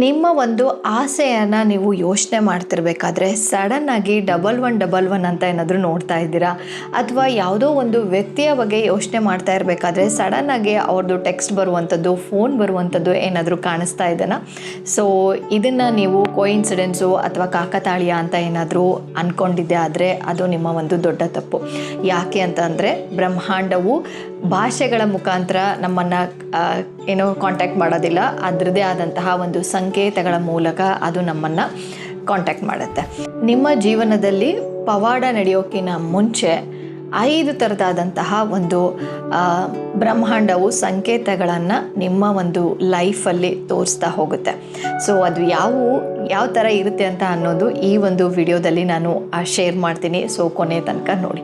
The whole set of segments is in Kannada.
ನಿಮ್ಮ ಒಂದು ಆಸೆಯನ್ನು ನೀವು ಯೋಚನೆ ಮಾಡ್ತಿರ್ಬೇಕಾದ್ರೆ ಸಡನ್ನಾಗಿ 1111 ಅಂತ ಏನಾದರೂ ನೋಡ್ತಾ ಇದ್ದೀರಾ, ಅಥವಾ ಯಾವುದೋ ಒಂದು ವ್ಯಕ್ತಿಯ ಬಗ್ಗೆ ಯೋಚನೆ ಮಾಡ್ತಾ ಇರಬೇಕಾದ್ರೆ ಸಡನ್ನಾಗಿ ಅವ್ರದ್ದು ಟೆಕ್ಸ್ಟ್ ಬರುವಂಥದ್ದು, ಫೋನ್ ಬರುವಂಥದ್ದು ಏನಾದರೂ ಕಾಣಿಸ್ತಾ ಇದೆನಾ? ಸೊ ಇದನ್ನು ನೀವು ಕೋಇನ್ಸಿಡೆನ್ಸು ಅಥವಾ ಕಾಕತಾಳೀಯ ಅಂತ ಏನಾದರೂ ಅಂದ್ಕೊಂಡಿದ್ದೆ ಆದರೆ ಅದು ನಿಮ್ಮ ಒಂದು ದೊಡ್ಡ ತಪ್ಪು. ಯಾಕೆ ಅಂತ ಅಂದರೆ ಬ್ರಹ್ಮಾಂಡವು ಭಾಷೆಗಳ ಮುಖಾಂತರ ನಮ್ಮನ್ನು ಕಾಂಟ್ಯಾಕ್ಟ್ ಮಾಡೋದಿಲ್ಲ. ಅದರದ್ದೇ ಆದಂತಹ ಒಂದು ಸಂಕೇತಗಳ ಮೂಲಕ ಅದು ನಮ್ಮನ್ನು ಕಾಂಟ್ಯಾಕ್ಟ್ ಮಾಡುತ್ತೆ. ನಿಮ್ಮ ಜೀವನದಲ್ಲಿ ಪವಾಡ ನಡೆಯೋಕ್ಕಿಂತ ಮುಂಚೆ 5 ಥರದಾದಂತಹ ಒಂದು ಬ್ರಹ್ಮಾಂಡವು ಸಂಕೇತಗಳನ್ನು ನಿಮ್ಮ ಒಂದು ಲೈಫಲ್ಲಿ ತೋರಿಸ್ತಾ ಹೋಗುತ್ತೆ. ಸೊ ಅದು ಯಾವ ಥರ ಇರುತ್ತೆ ಅಂತ ಅನ್ನೋದು ಈ ಒಂದು ವಿಡಿಯೋದಲ್ಲಿ ನಾನು ಶೇರ್ ಮಾಡ್ತೀನಿ. ಸೊ ಕೊನೆ ತನಕ ನೋಡಿ.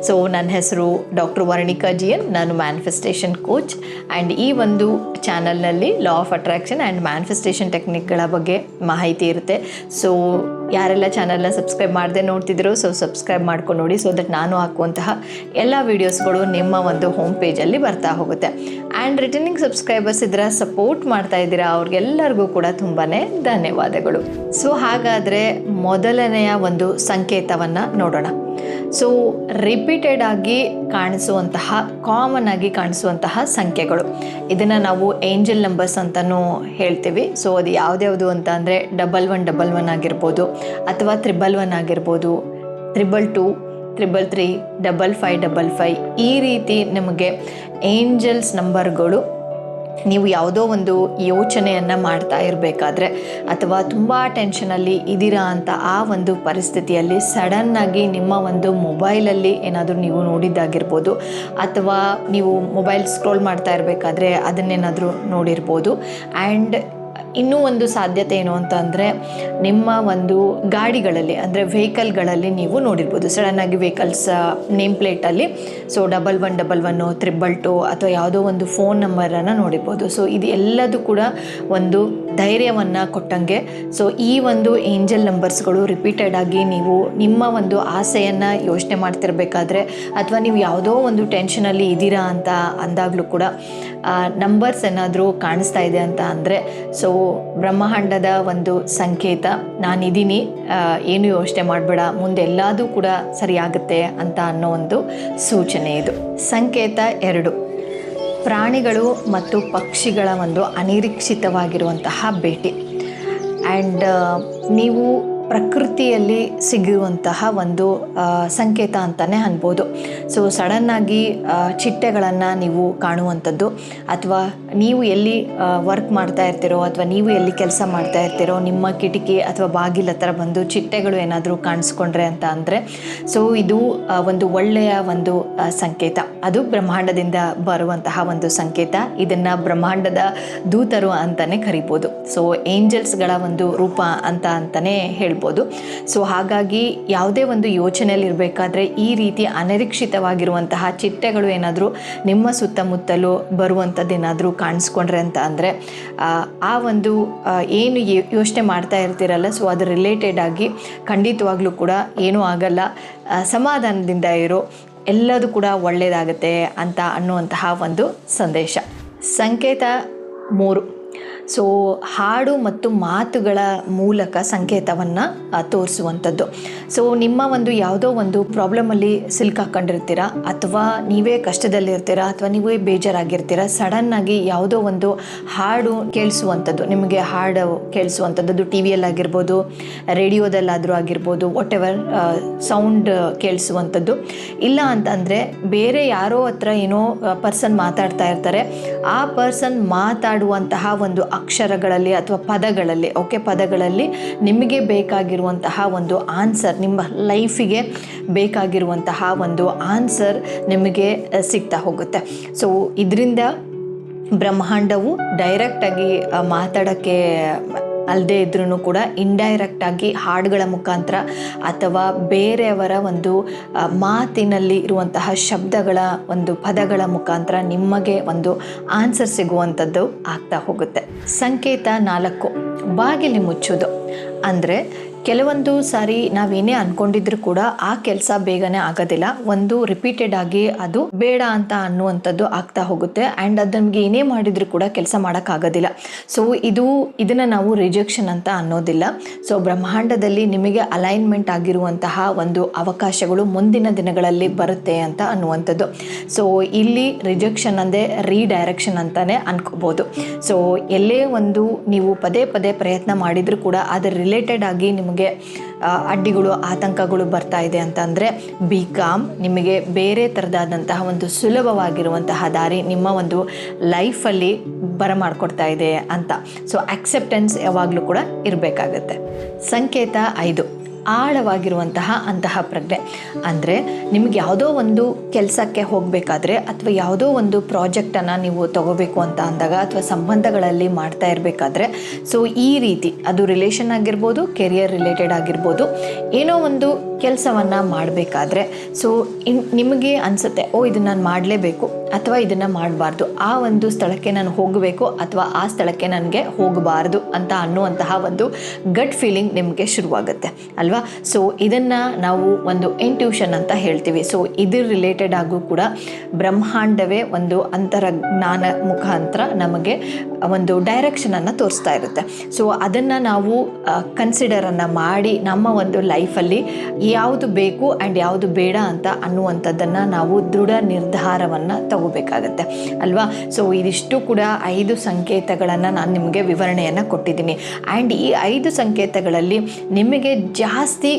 ಸೊ ನನ್ನ ಹೆಸರು ಡಾಕ್ಟರ್ ವರ್ಣಿಕಾ GN. ನಾನು ಮ್ಯಾನಿಫೆಸ್ಟೇಷನ್ ಕೋಚ್ ಆ್ಯಂಡ್ ಈ ಒಂದು ಚಾನಲ್ನಲ್ಲಿ law of attraction and manifestation ಟೆಕ್ನಿಕ್ಗಳ ಬಗ್ಗೆ ಮಾಹಿತಿ ಇರುತ್ತೆ. ಸೊ ಯಾರೆಲ್ಲ ಚಾನಲ್ನ ಸಬ್ಸ್ಕ್ರೈಬ್ ಮಾಡದೆ ನೋಡ್ತಿದ್ದೀರೋ ಸೊ ಸಬ್ಸ್ಕ್ರೈಬ್ ಮಾಡ್ಕೊಂಡು ನೋಡಿ, ಸೊ ದಟ್ ನಾನು ಹಾಕುವಂತಹ ಎಲ್ಲ ವೀಡಿಯೋಸ್ಗಳು ನಿಮ್ಮ ಒಂದು ಹೋಮ್ ಪೇಜಲ್ಲಿ ಬರ್ತಾ ಹೋಗುತ್ತೆ. ಆ್ಯಂಡ್ ರಿಟರ್ನಿಂಗ್ ಸಬ್ಸ್ಕ್ರೈಬರ್ಸ್ ಇದ್ರೆ ಸಪೋರ್ಟ್ ಮಾಡ್ತಾ ಇದ್ದೀರಾ, ಅವ್ರಿಗೆಲ್ಲರಿಗೂ ಕೂಡ ತುಂಬಾ ಧನ್ಯವಾದಗಳು. ಸೊ ಹಾಗಾದರೆ ಮೊದಲನೆಯ ಒಂದು ಸಂಕೇತವನ್ನು ನೋಡೋಣ. ಸೊ ರಿಪೀಟೆಡ್ ಆಗಿ ಕಾಣಿಸುವಂತಹ, ಕಾಮನ್ ಆಗಿ ಕಾಣಿಸುವಂತಹ ಸಂಖ್ಯೆಗಳು, ಇದನ್ನು ನಾವು ಏಂಜಲ್ ನಂಬರ್ಸ್ ಅಂತಲೂ ಹೇಳ್ತೀವಿ. ಸೊ ಅದು ಯಾವ್ದ್ಯಾವುದು ಅಂತ ಅಂದರೆ 1111 ಆಗಿರ್ಬೋದು, ಅಥವಾ 111 ಆಗಿರ್ಬೋದು, 222, 333, 5555 ಈ ರೀತಿ ನಿಮಗೆ ಏಂಜಲ್ಸ್ ನಂಬರ್ಗಳು ನೀವು ಯಾವುದೋ ಒಂದು ಯೋಚನೆಯನ್ನು ಮಾಡ್ತಾ ಇರಬೇಕಾದ್ರೆ ಅಥವಾ ತುಂಬ ಟೆನ್ಷನಲ್ಲಿ ಇದ್ದೀರಾ ಅಂತ ಆ ಒಂದು ಪರಿಸ್ಥಿತಿಯಲ್ಲಿ ಸಡನ್ನಾಗಿ ನಿಮ್ಮ ಒಂದು ಮೊಬೈಲಲ್ಲಿ ಏನಾದರೂ ನೀವು ನೋಡಿದ್ದಾಗಿರ್ಬೋದು, ಅಥವಾ ನೀವು ಮೊಬೈಲ್ ಸ್ಕ್ರೋಲ್ ಮಾಡ್ತಾ ಇರಬೇಕಾದ್ರೆ ಅದನ್ನೇನಾದರೂ ನೋಡಿರ್ಬೋದು. ಆ್ಯಂಡ್ ಇನ್ನೂ ಒಂದು ಸಾಧ್ಯತೆ ಏನು ಅಂತ ಅಂದರೆ ನಿಮ್ಮ ಒಂದು ಗಾಡಿಗಳಲ್ಲಿ ಅಂದರೆ ವೆಹಿಕಲ್ಗಳಲ್ಲಿ ನೀವು ನೋಡಿರ್ಬೋದು, ಸಡನ್ನಾಗಿ ವೆಹಿಕಲ್ಸ್ ನೇಮ್ ಪ್ಲೇಟಲ್ಲಿ ಸೊ 1111, 222 ಅಥವಾ ಯಾವುದೋ ಒಂದು ಫೋನ್ ನಂಬರನ್ನು ನೋಡಿರ್ಬೋದು. ಸೊ ಇದು ಎಲ್ಲದೂ ಕೂಡ ಒಂದು ಧೈರ್ಯವನ್ನು ಕೊಟ್ಟಂಗೆ. ಸೊ ಈ ಒಂದು ಏಂಜಲ್ ನಂಬರ್ಸ್ಗಳು ರಿಪೀಟೆಡ್ ಆಗಿ ನೀವು ನಿಮ್ಮ ಒಂದು ಆಸೆಯನ್ನು ಯೋಚನೆ ಮಾಡ್ತಿರ್ಬೇಕಾದ್ರೆ ಅಥವಾ ನೀವು ಯಾವುದೋ ಒಂದು ಟೆನ್ಷನಲ್ಲಿ ಇದ್ದೀರಾ ಅಂತ ಅಂದಾಗಲೂ ಕೂಡ ನಂಬರ್ಸ್ ಏನಾದರೂ ಕಾಣಿಸ್ತಾ ಇದೆ ಅಂತ ಅಂದರೆ ಸೊ ಬ್ರಹ್ಮಾಂಡದ ಒಂದು ಸಂಕೇತ, ನಾನಿದ್ದೀನಿ, ಏನು ಯೋಚನೆ ಮಾಡಬೇಡ, ಮುಂದೆ ಎಲ್ಲದೂ ಕೂಡ ಸರಿಯಾಗುತ್ತೆ ಅಂತ ಅನ್ನೋ ಒಂದು ಸೂಚನೆ ಇದು. ಸಂಕೇತ 2, ಪ್ರಾಣಿಗಳು ಮತ್ತು ಪಕ್ಷಿಗಳ ಒಂದು ಅನಿರೀಕ್ಷಿತವಾಗಿರುವಂತಹ ಭೇಟಿ. ಆ್ಯಂಡ್ ನೀವು ಪ್ರಕೃತಿಯಲ್ಲಿ ಸಿಗುವಂತಹ ಒಂದು ಸಂಕೇತ ಅಂತಲೇ ಅನ್ಬೋದು. ಸೊ ಸಡನ್ನಾಗಿ ಚಿಟ್ಟೆಗಳನ್ನು ನೀವು ಕಾಣುವಂಥದ್ದು, ಅಥವಾ ನೀವು ಎಲ್ಲಿ ವರ್ಕ್ ಮಾಡ್ತಾ ಇರ್ತೀರೋ ಅಥವಾ ನೀವು ಎಲ್ಲಿ ಕೆಲಸ ಮಾಡ್ತಾ ಇರ್ತೀರೋ ನಿಮ್ಮ ಕಿಟಕಿ ಅಥವಾ ಬಾಗಿಲ ಹತ್ರ ಬಂದು ಚಿಟ್ಟೆಗಳು ಏನಾದರೂ ಕಾಣಿಸ್ಕೊಂಡ್ರೆ ಅಂತ ಅಂದರೆ ಸೊ ಇದು ಒಂದು ಒಳ್ಳೆಯ ಒಂದು ಸಂಕೇತ. ಅದು ಬ್ರಹ್ಮಾಂಡದಿಂದ ಬರುವಂತಹ ಒಂದು ಸಂಕೇತ. ಇದನ್ನು ಬ್ರಹ್ಮಾಂಡದ ದೂತರು ಅಂತಲೇ ಕರಿಬೋದು. ಸೊ ಏಂಜಲ್ಸ್ಗಳ ಒಂದು ರೂಪ ಅಂತಲೇ ಹೇಳ್ಬೋದು. ಸೊ ಹಾಗಾಗಿ ಯಾವುದೇ ಒಂದು ಯೋಚನೆಯಲ್ಲಿ ಇರಬೇಕಾದ್ರೆ ಈ ರೀತಿ ಅನಿರೀಕ್ಷಿತವಾಗಿರುವಂತಹ ಚಿಟ್ಟೆಗಳು ಏನಾದರೂ ನಿಮ್ಮ ಸುತ್ತಮುತ್ತಲೂ ಬರುವಂಥದ್ದು ಏನಾದರೂ ಕಾಣಿಸ್ಕೊಂಡ್ರೆ ಅಂತ ಅಂದರೆ ಆ ಒಂದು ಏನು ಯೋಚನೆ ಮಾಡ್ತಾ ಇರ್ತೀರಲ್ಲ ಸೊ ಅದು ರಿಲೇಟೆಡ್ ಆಗಿ ಖಂಡಿತವಾಗ್ಲೂ ಕೂಡ ಏನೂ ಆಗಲ್ಲ, ಸಮಾಧಾನದಿಂದ ಇರೋ, ಎಲ್ಲದೂ ಕೂಡ ಒಳ್ಳೆಯದಾಗುತ್ತೆ ಅಂತ ಅನ್ನುವಂತಹ ಒಂದು ಸಂದೇಶ. ಸಂಕೇತ 3, ಸೊ ಹಾಡು ಮತ್ತು ಮಾತುಗಳ ಮೂಲಕ ಸಂಕೇತವನ್ನು ತೋರಿಸುವಂಥದ್ದು. ಸೊ ನಿಮ್ಮ ಒಂದು ಯಾವುದೋ ಒಂದು ಪ್ರಾಬ್ಲಮಲ್ಲಿ ಸಿಲ್ಕಾಕೊಂಡಿರ್ತೀರ, ಅಥವಾ ನೀವೇ ಕಷ್ಟದಲ್ಲಿರ್ತೀರ, ಅಥವಾ ನೀವೇ ಬೇಜಾರಾಗಿರ್ತೀರ, ಸಡನ್ನಾಗಿ ಯಾವುದೋ ಒಂದು ಹಾಡು ಕೇಳಿಸುವಂಥದ್ದು, ನಿಮಗೆ ಹಾಡು ಕೇಳಿಸುವಂಥದ್ದು ಟಿ ವಿಯಲ್ಲಾಗಿರ್ಬೋದು, ರೇಡಿಯೋದಲ್ಲಾದರೂ ಆಗಿರ್ಬೋದು, ವಾಟ್ ಎವರ್ ಸೌಂಡ್ ಕೇಳಿಸುವಂಥದ್ದು. ಇಲ್ಲ ಅಂತಂದರೆ ಬೇರೆ ಯಾರೋ ಹತ್ರ ಏನೋ ಪರ್ಸನ್ ಮಾತಾಡ್ತಾ ಇರ್ತಾರೆ, ಆ ಪರ್ಸನ್ ಮಾತಾಡುವಂತಹ ಒಂದು ಅಕ್ಷರಗಳಲ್ಲಿ ಅಥವಾ ಪದಗಳಲ್ಲಿ ನಿಮಗೆ ಬೇಕಾಗಿರುವಂತಹ ಒಂದು ಆನ್ಸರ್, ನಿಮ್ಮ ಲೈಫಿಗೆ ಬೇಕಾಗಿರುವಂತಹ ಒಂದು ಆನ್ಸರ್ ನಿಮಗೆ ಸಿಗ್ತಾ ಹೋಗುತ್ತೆ. ಸೊ ಇದರಿಂದ ಬ್ರಹ್ಮಾಂಡವು ಡೈರೆಕ್ಟಾಗಿ ಮಾತಾಡೋಕ್ಕೆ ಅಲ್ಲದೆ ಇದ್ರೂ ಕೂಡ ಇಂಡೈರೆಕ್ಟಾಗಿ ಹಾಡುಗಳ ಮುಖಾಂತರ ಅಥವಾ ಬೇರೆಯವರ ಒಂದು ಮಾತಿನಲ್ಲಿ ಇರುವಂತಹ ಶಬ್ದಗಳ ಒಂದು ಪದಗಳ ಮುಖಾಂತರ ನಿಮಗೆ ಒಂದು ಆನ್ಸರ್ ಸಿಗುವಂಥದ್ದು ಆಗ್ತಾ ಹೋಗುತ್ತೆ. ಸಂಕೇತ 4, ಬಾಗಿಲು ಮುಚ್ಚೋದು. ಅಂದರೆ ಕೆಲವೊಂದು ಸಾರಿ ನಾವೇನೇ ಅಂದ್ಕೊಂಡಿದ್ರು ಕೂಡ ಆ ಕೆಲಸ ಬೇಗನೆ ಆಗೋದಿಲ್ಲ. ಒಂದು ರಿಪೀಟೆಡ್ ಆಗಿ ಅದು ಬೇಡ ಅಂತ ಅನ್ನುವಂಥದ್ದು ಆಗ್ತಾ ಹೋಗುತ್ತೆ ಆ್ಯಂಡ್ ಅದು ನಮಗೆ ಏನೇ ಮಾಡಿದರೂ ಕೂಡ ಕೆಲಸ ಮಾಡೋಕ್ಕಾಗೋದಿಲ್ಲ. ಸೊ ಇದನ್ನು ನಾವು ರಿಜೆಕ್ಷನ್ ಅಂತ ಅನ್ನೋದಿಲ್ಲ. ಸೊ ಬ್ರಹ್ಮಾಂಡದಲ್ಲಿ ನಿಮಗೆ ಅಲೈನ್ಮೆಂಟ್ ಆಗಿರುವಂತಹ ಒಂದು ಅವಕಾಶಗಳು ಮುಂದಿನ ದಿನಗಳಲ್ಲಿ ಬರುತ್ತೆ ಅಂತ ಅನ್ನುವಂಥದ್ದು. ಸೊ ಇಲ್ಲಿ ರಿಜೆಕ್ಷನ್ ಅಂದರೆ ರೀಡೈರೆಕ್ಷನ್ ಅಂತಲೇ ಅನ್ಕೋಬೋದು. ಸೊ ಎಲ್ಲೇ ಒಂದು ನೀವು ಪದೇ ಪದೇ ಪ್ರಯತ್ನ ಮಾಡಿದರೂ ಕೂಡ ಅದರ ರಿಲೇಟೆಡ್ ಆಗಿ ನಿಮಗೆ ಅಡ್ಡಿಗಳು ಆತಂಕಗಳು ಬರ್ತಾ ಇದೆ ಅಂತಂದರೆ ಬಿ ಕಾಮ್. ನಿಮಗೆ ಬೇರೆ ಥರದಾದಂತಹ ಒಂದು ಸುಲಭವಾಗಿರುವಂತಹ ದಾರಿ ನಿಮ್ಮ ಒಂದು ಲೈಫಲ್ಲಿ ಬರಮಾಡ್ಕೊಡ್ತಾ ಇದೆ ಅಂತ. ಸೊ ಅಕ್ಸೆಪ್ಟೆನ್ಸ್ ಯಾವಾಗಲೂ ಕೂಡ ಇರಬೇಕಾಗತ್ತೆ. ಸಂಕೇತ 5, ಆಳವಾಗಿರುವಂತಹ ಅಂತಹ ಪ್ರಜ್ಞೆ. ಅಂದರೆ ನಿಮಗೆ ಯಾವುದೋ ಒಂದು ಕೆಲಸಕ್ಕೆ ಹೋಗಬೇಕಾದ್ರೆ ಅಥವಾ ಯಾವುದೋ ಒಂದು ಪ್ರಾಜೆಕ್ಟನ್ನು ನೀವು ತಗೋಬೇಕು ಅಂತ ಅಂದಾಗ ಅಥವಾ ಸಂಬಂಧಗಳಲ್ಲಿ ಮಾಡ್ತಾ ಇರಬೇಕಾದ್ರೆ ಸೊ ಈ ರೀತಿ ಅದು ರಿಲೇಷನ್ ಆಗಿರ್ಬೋದು, ಕೆರಿಯರ್ ರಿಲೇಟೆಡ್ ಆಗಿರ್ಬೋದು, ಏನೋ ಒಂದು ಕೆಲಸವನ್ನು ಮಾಡಬೇಕಾದ್ರೆ ಸೊ ನಿಮಗೆ ಅನಿಸುತ್ತೆ ಇದನ್ನು ನಾನು ಮಾಡಲೇಬೇಕು ಅಥವಾ ಇದನ್ನು ಮಾಡಬಾರ್ದು, ಆ ಒಂದು ಸ್ಥಳಕ್ಕೆ ನಾನು ಹೋಗಬೇಕು ಅಥವಾ ಆ ಸ್ಥಳಕ್ಕೆ ನನಗೆ ಹೋಗಬಾರ್ದು ಅಂತ ಅನ್ನುವಂತಹ ಒಂದು ಗಟ್ ಫೀಲಿಂಗ್ ನಿಮಗೆ ಶುರುವಾಗುತ್ತೆ ಅಲ್ವಾ. ಸೊ ಇದನ್ನು ನಾವು ಒಂದು ಇಂಟ್ಯೂಷನ್ ಅಂತ ಹೇಳ್ತೀವಿ. ಸೊ ಇದ್ರ ರಿಲೇಟೆಡ್ ಆಗೂ ಕೂಡ ಬ್ರಹ್ಮಾಂಡವೇ ಒಂದು ಅಂತರಜ್ಞಾನ ಮುಖಾಂತರ ನಮಗೆ ಒಂದು ಡೈರೆಕ್ಷನನ್ನು ತೋರಿಸ್ತಾ ಇರುತ್ತೆ. ಸೊ ಅದನ್ನು ನಾವು ಕನ್ಸಿಡರನ್ನು ಮಾಡಿ ನಮ್ಮ ಒಂದು ಲೈಫಲ್ಲಿ ಯಾವುದು ಬೇಕು ಆ್ಯಂಡ್ ಯಾವುದು ಬೇಡ ಅಂತ ಅನ್ನುವಂಥದ್ದನ್ನು ನಾವು ದೃಢ ನಿರ್ಧಾರವನ್ನು ತಗೋಬೇಕಾಗತ್ತೆ ಅಲ್ವಾ. ಸೊ ಇದಿಷ್ಟು ಕೂಡ 5 ಸಂಕೇತಗಳನ್ನು ನಾನು ನಿಮಗೆ ವಿವರಣೆಯನ್ನು ಕೊಟ್ಟಿದ್ದೀನಿ. ಆ್ಯಂಡ್ ಈ 5 ಸಂಕೇತಗಳಲ್ಲಿ ನಿಮಗೆ ಜಾಸ್ತಿ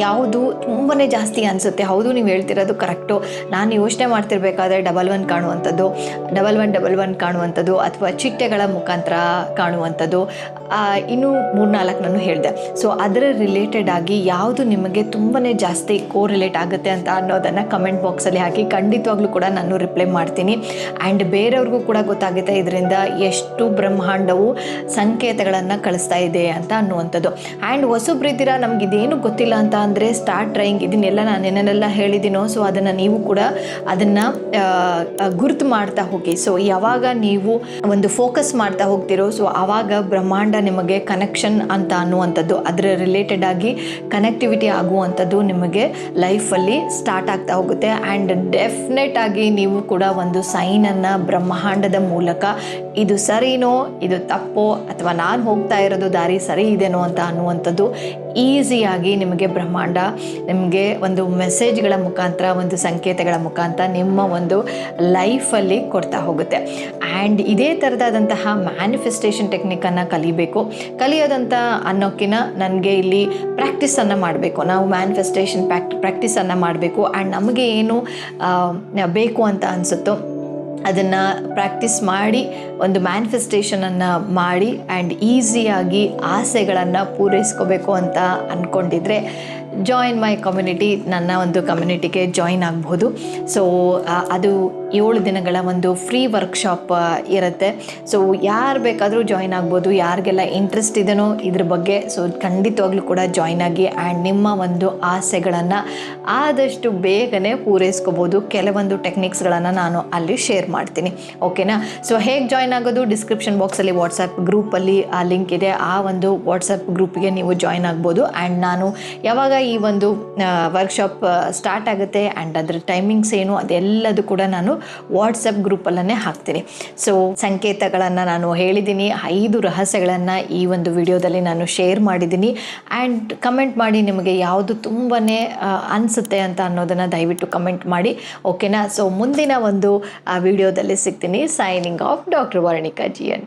ಯಾವುದು ತುಂಬಾ ಜಾಸ್ತಿ ಅನಿಸುತ್ತೆ, ಹೌದು ನೀವು ಹೇಳ್ತಿರೋದು ಕರೆಕ್ಟು, ನಾನು ಯೋಚನೆ ಮಾಡ್ತಿರ್ಬೇಕಾದ್ರೆ 11 ಕಾಣುವಂಥದ್ದು, 1111 ಕಾಣುವಂಥದ್ದು ಅಥವಾ ಚಿಟ್ಟೆಗಳ ಮುಖಾಂತರ ಕಾಣುವಂಥದ್ದು, ಇನ್ನೂ 3-4 ನಾನು ಹೇಳಿದೆ. ಸೊ ಅದರ ರಿಲೇಟೆಡ್ ಆಗಿ ಯಾವುದು ನಿಮಗೆ ತುಂಬಾ ಜಾಸ್ತಿ ಕೋರಿಲೇಟ್ ಆಗುತ್ತೆ ಅಂತ ಅನ್ನೋದನ್ನು ಕಮೆಂಟ್ ಬಾಕ್ಸಲ್ಲಿ ಹಾಕಿ, ಖಂಡಿತವಾಗ್ಲೂ ಕೂಡ ನಾನು ರಿಪ್ಲೈ ಮಾಡ್ತೀನಿ. ಆ್ಯಂಡ್ ಬೇರೆಯವ್ರಿಗೂ ಕೂಡ ಗೊತ್ತಾಗುತ್ತೆ ಇದರಿಂದ ಎಷ್ಟು ಬ್ರಹ್ಮಾಂಡವು ಸಂಕೇತಗಳನ್ನು ಕಳಿಸ್ತಾ ಇದೆ ಅಂತ ಅನ್ನುವಂಥದ್ದು. ಆ್ಯಂಡ್ ಹೊಸಬ್ರಿದ್ದೀರಾ, ನಮ್ಗೆ ಇದೇನು ಗೊತ್ತಿಲ್ಲ ಅಂತ ಅಂದರೆ ಸ್ಟಾರ್ಟ್ ಟ್ರೈಯಿಂಗ್, ಇದನ್ನೆಲ್ಲ ನಾನು ಏನೇನೆಲ್ಲ ಹೇಳಿದ್ದೀನೋ ಸೊ ಅದನ್ನು ನೀವು ಕೂಡ ಅದನ್ನು ಗುರುತು ಮಾಡ್ತಾ ಹೋಗಿ. ಸೊ ಯಾವಾಗ ನೀವು ಒಂದು ಫೋಕಸ್ ಮಾಡ್ತಾ ಹೋಗ್ತಿರೋ ಸೊ ಆವಾಗ ಬ್ರಹ್ಮಾಂಡ ನಿಮಗೆ ಕನೆಕ್ಷನ್ ಅಂತ ಅನ್ನುವಂಥದ್ದು, ಅದರ ರಿಲೇಟೆಡ್ ಆಗಿ ಕನೆಕ್ಟಿವಿಟಿ ಆಗುವಂಥದ್ದು ನಿಮಗೆ ಲೈಫಲ್ಲಿ ಸ್ಟಾರ್ಟ್ ಆಗ್ತಾ ಹೋಗುತ್ತೆ. ಆ್ಯಂಡ್ ಡೆಫಿನೆಟ್ ಆಗಿ ನೀವು ಕೂಡ ಒಂದು ಸೈನನ್ನು ಬ್ರಹ್ಮಾಂಡದ ಮೂಲಕ ಇದು ಸರಿನೋ ಇದು ತಪ್ಪೋ ಅಥವಾ ನಾನು ಹೋಗ್ತಾ ಇರೋದು ದಾರಿ ಸರಿ ಇದೆನೋ ಅಂತ ಅನ್ನುವಂಥದ್ದು ಈಸಿಯಾಗಿ ನಿಮಗೆ ಬ್ರಹ್ಮಾಂಡ ನಿಮಗೆ ಒಂದು ಮೆಸೇಜ್ಗಳ ಮುಖಾಂತರ, ಒಂದು ಸಂಕೇತಗಳ ಮುಖಾಂತರ ನಿಮ್ಮ ಒಂದು ಲೈಫಲ್ಲಿ ಕೊಡ್ತಾ ಹೋಗುತ್ತೆ. ಆ್ಯಂಡ್ ಇದೇ ಥರದಾದಂತಹ ಮ್ಯಾನಿಫೆಸ್ಟೇಷನ್ ಟೆಕ್ನಿಕನ್ನು ಕಲಿಯೋದಂತ ಅನ್ನೋಕ್ಕಿಂತ ನನಗೆ ಇಲ್ಲಿ ಪ್ರಾಕ್ಟೀಸನ್ನು ಮಾಡಬೇಕು, ನಾವು ಮ್ಯಾನಿಫೆಸ್ಟೇಷನ್ ಪ್ರಾಕ್ಟೀಸನ್ನು ಮಾಡಬೇಕು. ಆ್ಯಂಡ್ ನಮಗೆ ಏನು ಬೇಕು ಅಂತ ಅನಿಸುತ್ತೋ ಅದನ್ನು ಪ್ರಾಕ್ಟೀಸ್ ಮಾಡಿ ಒಂದು ಮ್ಯಾನಿಫೆಸ್ಟೇಷನನ್ನು ಮಾಡಿ ಆ್ಯಂಡ್ ಈಸಿಯಾಗಿ ಆಸೆಗಳನ್ನು ಪೂರೈಸ್ಕೋಬೇಕು ಅಂತ ಅಂದ್ಕೊಂಡಿದ್ರೆ ಜಾಯಿನ್ ಮೈ ಕಮ್ಯುನಿಟಿ, ನನ್ನ ಒಂದು ಕಮ್ಯುನಿಟಿಗೆ ಜಾಯಿನ್ ಆಗ್ಬೋದು. ಸೊ ಅದು 7 ದಿನಗಳ ಒಂದು ಫ್ರೀ ವರ್ಕ್ಶಾಪ್ ಇರುತ್ತೆ. ಸೊ ಯಾರು ಬೇಕಾದರೂ ಜಾಯಿನ್ ಆಗ್ಬೋದು, ಯಾರಿಗೆಲ್ಲ ಇಂಟ್ರೆಸ್ಟ್ ಇದೆನೋ ಇದ್ರ ಬಗ್ಗೆ ಸೊ ಖಂಡಿತವಾಗ್ಲೂ ಕೂಡ ಜಾಯಿನ್ ಆಗಿ ಆ್ಯಂಡ್ ನಿಮ್ಮ ಒಂದು ಆಸೆಗಳನ್ನು ಆದಷ್ಟು ಬೇಗನೆ ಪೂರೈಸ್ಕೋಬೋದು. ಕೆಲವೊಂದು ಟೆಕ್ನಿಕ್ಸ್ಗಳನ್ನು ನಾನು ಅಲ್ಲಿ ಶೇರ್ ಮಾಡ್ತೀನಿ, ಓಕೆನಾ. ಸೊ ಹೇಗೆ ಜಾಯಿನ್ ಆಗೋದು, ಡಿಸ್ಕ್ರಿಪ್ಷನ್ ಬಾಕ್ಸಲ್ಲಿ ವಾಟ್ಸಪ್ ಗ್ರೂಪಲ್ಲಿ ಆ ಲಿಂಕ್ ಇದೆ, ಆ ಒಂದು ವಾಟ್ಸಪ್ ಗ್ರೂಪಿಗೆ ನೀವು ಜಾಯಿನ್ ಆಗ್ಬೋದು. ಆ್ಯಂಡ್ ನಾನು ಯಾವಾಗ ಈ ಒಂದು ವರ್ಕ್ಶಾಪ್ ಸ್ಟಾರ್ಟ್ ಆಗುತ್ತೆ ಆ್ಯಂಡ್ ಅದರ ಟೈಮಿಂಗ್ಸ್ ಏನು ಅದೆಲ್ಲದು ಕೂಡ ನಾನು ವಾಟ್ಸಪ್ ಗ್ರೂಪಲ್ಲೇ ಹಾಕ್ತೀನಿ. ಸೊ ಸಂಕೇತಗಳನ್ನು ನಾನು ಹೇಳಿದ್ದೀನಿ, 5 ರಹಸ್ಯಗಳನ್ನು ಈ ಒಂದು ವಿಡಿಯೋದಲ್ಲಿ ನಾನು ಶೇರ್ ಮಾಡಿದ್ದೀನಿ. ಆ್ಯಂಡ್ ಕಮೆಂಟ್ ಮಾಡಿ ನಿಮಗೆ ಯಾವುದು ತುಂಬಾ ಅನಿಸುತ್ತೆ ಅಂತ ಅನ್ನೋದನ್ನು ದಯವಿಟ್ಟು ಕಮೆಂಟ್ ಮಾಡಿ, ಓಕೆನಾ. ಸೊ ಮುಂದಿನ ಒಂದು ವಿಡಿಯೋದಲ್ಲಿ ಸಿಗ್ತೀನಿ. Signing off, doctor Varnika GN.